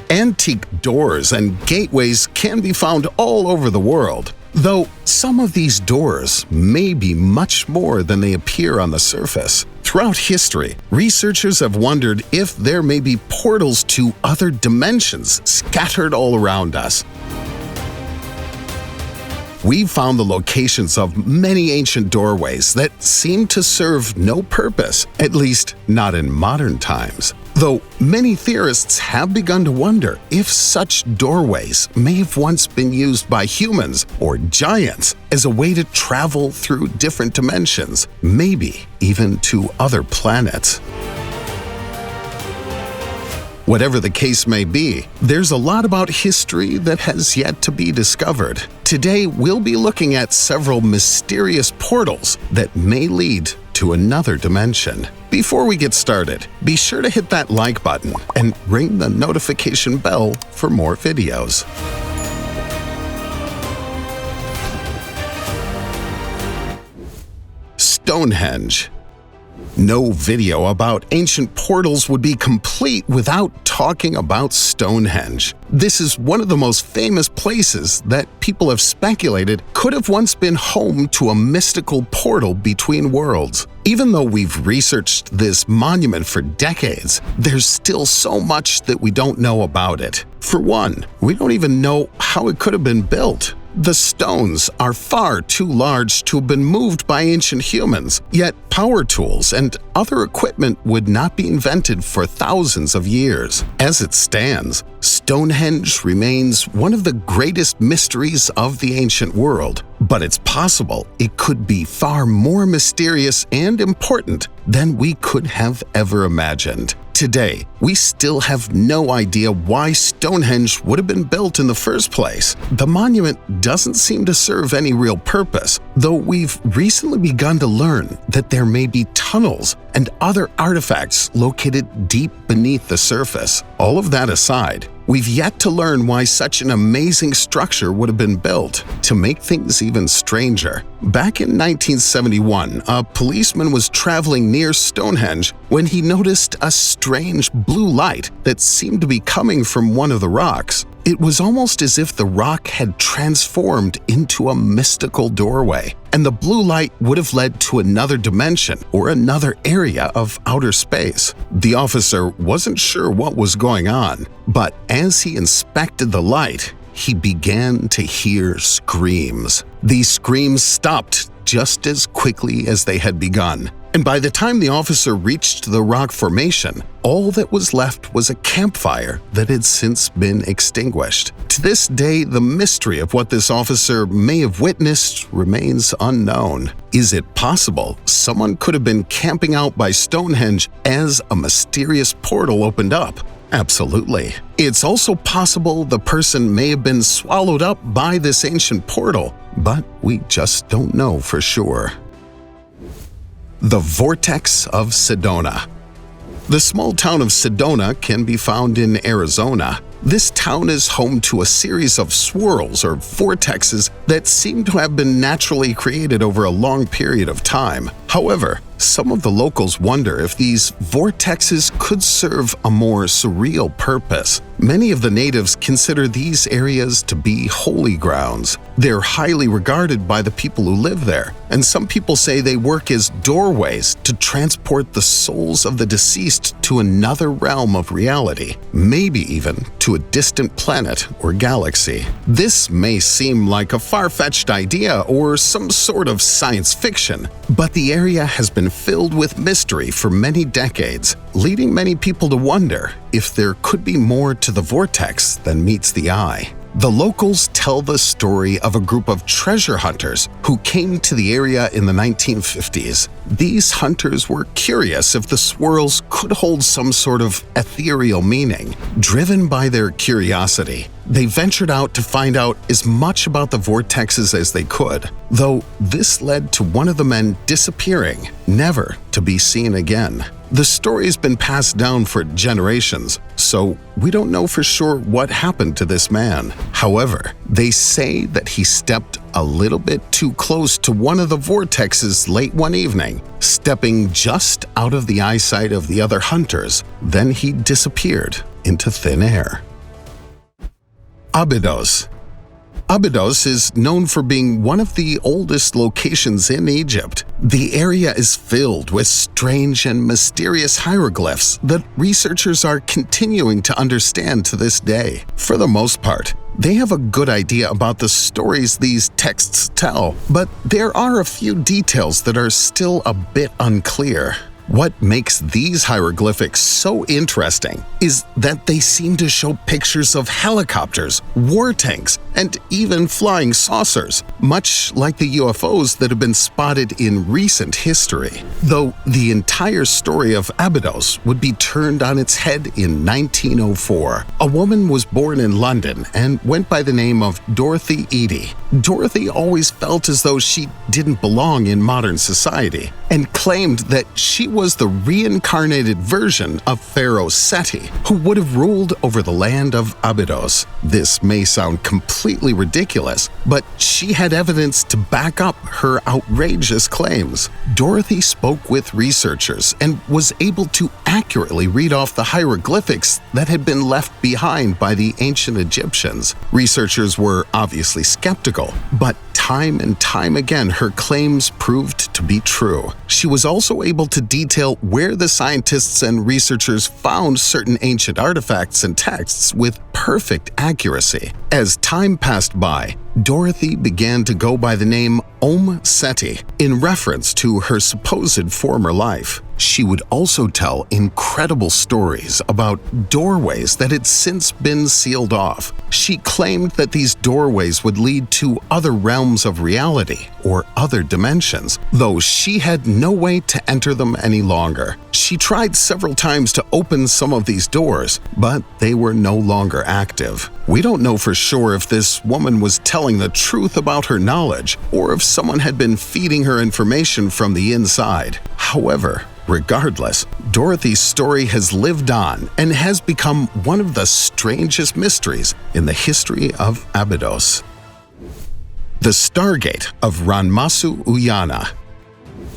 Antique doors and gateways can be found all over the world, though some of these doors may be much more than they appear on the surface. Throughout history, researchers have wondered if there may be portals to other dimensions scattered all around us. We've found the locations of many ancient doorways that seem to serve no purpose, at least not in modern times. Though many theorists have begun to wonder if such doorways may have once been used by humans or giants as a way to travel through different dimensions, maybe even to other planets. Whatever the case may be, there's a lot about history that has yet to be discovered. Today, we'll be looking at several mysterious portals that may lead to another dimension. Before we get started, be sure to hit that like button and ring the notification bell for more videos. Stonehenge. No video about ancient portals would be complete without talking about Stonehenge. This is one of the most famous places that people have speculated could have once been home to a mystical portal between worlds. Even though we've researched this monument for decades, there's still so much that we don't know about it. For one, we don't even know how it could have been built. The stones are far too large to have been moved by ancient humans, yet power tools and other equipment would not be invented for thousands of years. As it stands, Stonehenge remains one of the greatest mysteries of the ancient world, but it's possible it could be far more mysterious and important than we could have ever imagined. Today, we still have no idea why Stonehenge would have been built in the first place. The monument doesn't seem to serve any real purpose, though we've recently begun to learn that there may be tunnels and other artifacts located deep beneath the surface. All of that aside, we've yet to learn why such an amazing structure would have been built. To make things even stranger, back in 1971, a policeman was traveling near Stonehenge when he noticed a strange blue light that seemed to be coming from one of the rocks. It was almost as if the rock had transformed into a mystical doorway, and the blue light would have led to another dimension or another area of outer space. The officer wasn't sure what was going on, but as he inspected the light, he began to hear screams. These screams stopped just as quickly as they had begun, and by the time the officer reached the rock formation, all that was left was a campfire that had since been extinguished. To this day, the mystery of what this officer may have witnessed remains unknown. Is it possible someone could have been camping out by Stonehenge as a mysterious portal opened up? Absolutely. It's also possible the person may have been swallowed up by this ancient portal, but we just don't know for sure. The Vortex of Sedona. The small town of Sedona can be found in Arizona. This town is home to a series of swirls or vortexes that seem to have been naturally created over a long period of time. However, some of the locals wonder if these vortexes could serve a more surreal purpose. Many of the natives consider these areas to be holy grounds. They're highly regarded by the people who live there, and some people say they work as doorways to transport the souls of the deceased to another realm of reality, maybe even to a distant planet or galaxy. This may seem like a far-fetched idea or some sort of science fiction, but the area has been filled with mystery for many decades, leading many people to wonder if there could be more to the vortex than meets the eye. The locals tell the story of a group of treasure hunters who came to the area in the 1950s. These hunters were curious if the swirls could hold some sort of ethereal meaning. Driven by their curiosity, they ventured out to find out as much about the vortexes as they could, though this led to one of the men disappearing, never to be seen again. The story's been passed down for generations, so we don't know for sure what happened to this man. However, they say that he stepped a little bit too close to one of the vortexes late one evening, stepping just out of the eyesight of the other hunters. Then he disappeared into thin air. Abydos. Abydos is known for being one of the oldest locations in Egypt. The area is filled with strange and mysterious hieroglyphs that researchers are continuing to understand to this day. For the most part, they have a good idea about the stories these texts tell, but there are a few details that are still a bit unclear. What makes these hieroglyphics so interesting is that they seem to show pictures of helicopters, war tanks, and even flying saucers, much like the UFOs that have been spotted in recent history. Though the entire story of Abydos would be turned on its head in 1904. A woman was born in London and went by the name of Dorothy Eady. Dorothy always felt as though she didn't belong in modern society and claimed that she was the reincarnated version of Pharaoh Seti, who would have ruled over the land of Abydos. This may sound completely ridiculous, but she had evidence to back up her outrageous claims. Dorothy spoke with researchers and was able to accurately read off the hieroglyphics that had been left behind by the ancient Egyptians. Researchers were obviously skeptical, but time and time again her claims proved to be true. She was also able to detail where the scientists and researchers found certain ancient artifacts and texts with perfect accuracy. As time passed by, Dorothy began to go by the name Seti in reference to her supposed former life. She would also tell incredible stories about doorways that had since been sealed off. She claimed that these doorways would lead to other realms of reality or other dimensions, though she had no way to enter them any longer. She tried several times to open some of these doors, but they were no longer active. We don't know for sure if this woman was telling the truth about her knowledge or if someone had been feeding her information from the inside. However, regardless, Dorothy's story has lived on and has become one of the strangest mysteries in the history of Abydos. The Stargate of Ranmasu, Uyana.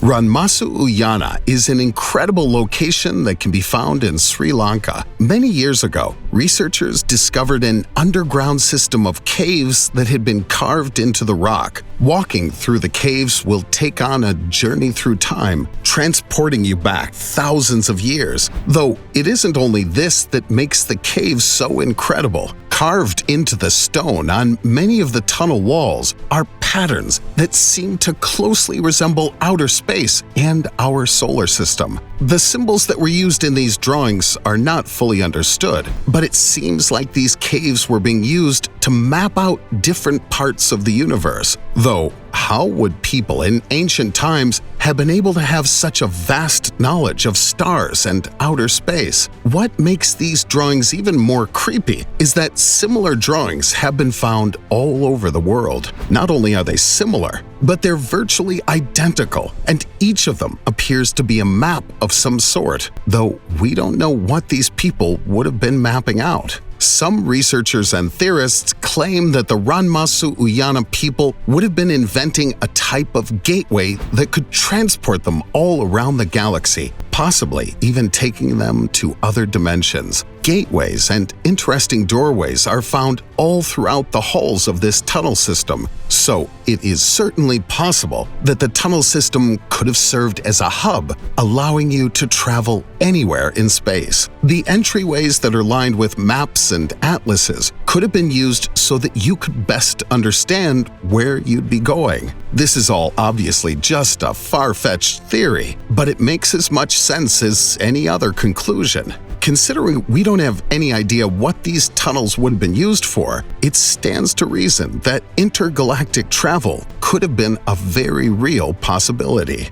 Ranmasu, Uyana is an incredible location that can be found in Sri Lanka. Many years ago, researchers discovered an underground system of caves that had been carved into the rock. Walking through the caves will take on a journey through time, transporting you back thousands of years. Though it isn't only this that makes the caves so incredible. Carved into the stone on many of the tunnel walls are patterns that seem to closely resemble outer space and our solar system. The symbols that were used in these drawings are not fully understood, but it seems like these caves were being used to map out different parts of the universe. Though, how would people in ancient times have been able to have such a vast knowledge of stars and outer space? What makes these drawings even more creepy is that similar drawings have been found all over the world. Not only are they similar, but they're virtually identical, and each of them appears to be a map of some sort, though we don't know what these people would have been mapping out. Some researchers and theorists claim that the Ranmasu Uyana people would have been inventing a type of gateway that could transport them all around the galaxy, possibly even taking them to other dimensions. Gateways and interesting doorways are found all throughout the halls of this tunnel system, so it is certainly possible that the tunnel system could have served as a hub, allowing you to travel anywhere in space. The entryways that are lined with maps and atlases could have been used so that you could best understand where you'd be going. This is all obviously just a far-fetched theory, but it makes as much sense as any other conclusion. Considering we don't have any idea what these tunnels would have been used for, it stands to reason that intergalactic travel could have been a very real possibility.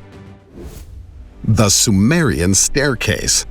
The Sumerian Staircase.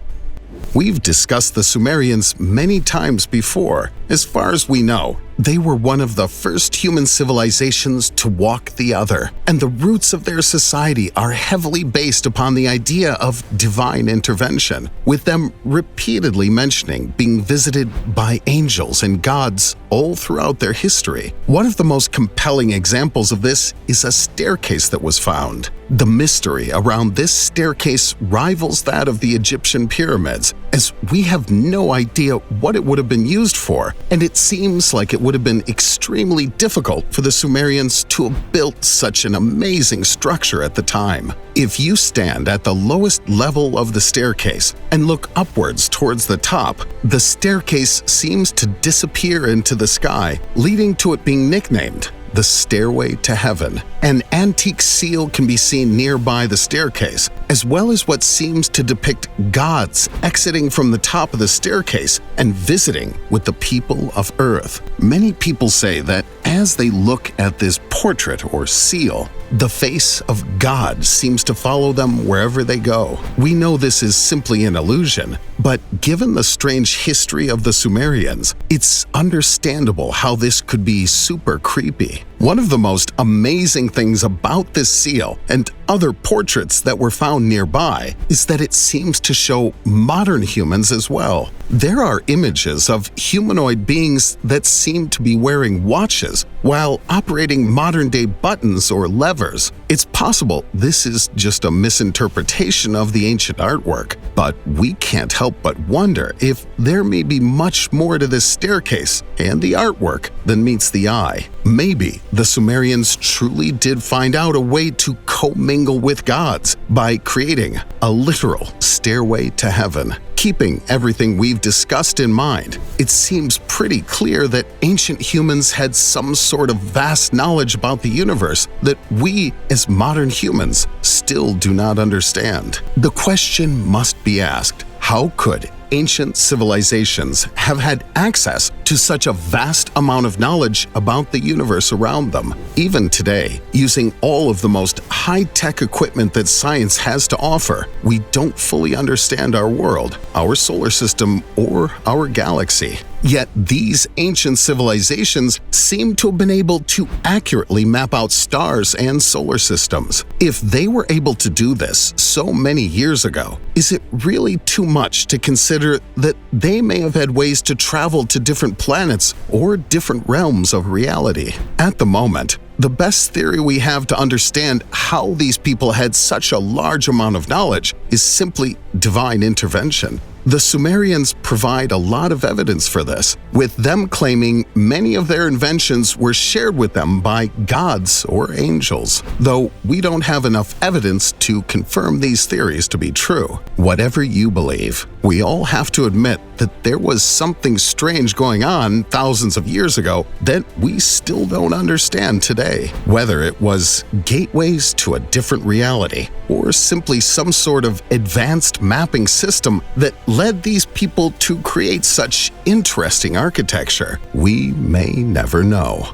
We've discussed the Sumerians many times before. As far as we know, they were one of the first human civilizations to walk the other, and the roots of their society are heavily based upon the idea of divine intervention, with them repeatedly mentioning being visited by angels and gods all throughout their history. One of the most compelling examples of this is a staircase that was found. The mystery around this staircase rivals that of the Egyptian pyramids, as we have no idea what it would have been used for, and it seems like it would have been extremely difficult for the Sumerians to have built such an amazing structure at the time. If you stand at the lowest level of the staircase and look upwards towards the top, the staircase seems to disappear into the sky, leading to it being nicknamed the Stairway to Heaven. An antique seal can be seen nearby the staircase, as well as what seems to depict gods exiting from the top of the staircase and visiting with the people of Earth. Many people say that as they look at this portrait or seal, the face of God seems to follow them wherever they go. We know this is simply an illusion, but given the strange history of the Sumerians, it's understandable how this could be super creepy. One of the most amazing things about this seal and other portraits that were found nearby is that it seems to show modern humans as well. There are images of humanoid beings that seem to be wearing watches while operating modern-day buttons or levers. It's possible this is just a misinterpretation of the ancient artwork, but we can't help but wonder if there may be much more to this staircase and the artwork than meets the eye. Maybe the Sumerians truly did find out a way to commingle with gods by creating a literal stairway to heaven. Keeping everything we've discussed in mind, it seems pretty clear that ancient humans had some sort of vast knowledge about the universe that we, as modern humans, still do not understand. The question must be asked: how could ancient civilizations have had access to such a vast amount of knowledge about the universe around them? Even today, using all of the most high-tech equipment that science has to offer, we don't fully understand our world, our solar system, or our galaxy. Yet these ancient civilizations seem to have been able to accurately map out stars and solar systems. If they were able to do this so many years ago, is it really too much to consider that they may have had ways to travel to different planets or different realms of reality? At the moment, the best theory we have to understand how these people had such a large amount of knowledge is simply divine intervention. The Sumerians provide a lot of evidence for this, with them claiming many of their inventions were shared with them by gods or angels, though we don't have enough evidence to confirm these theories to be true. Whatever you believe, we all have to admit that there was something strange going on thousands of years ago that we still don't understand today. Whether it was gateways to a different reality, or simply some sort of advanced mapping system that led these people to create such interesting architecture, we may never know.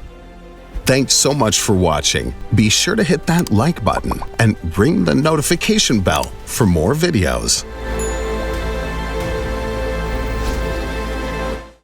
Thanks so much for watching. Be sure to hit that like button and ring the notification bell for more videos.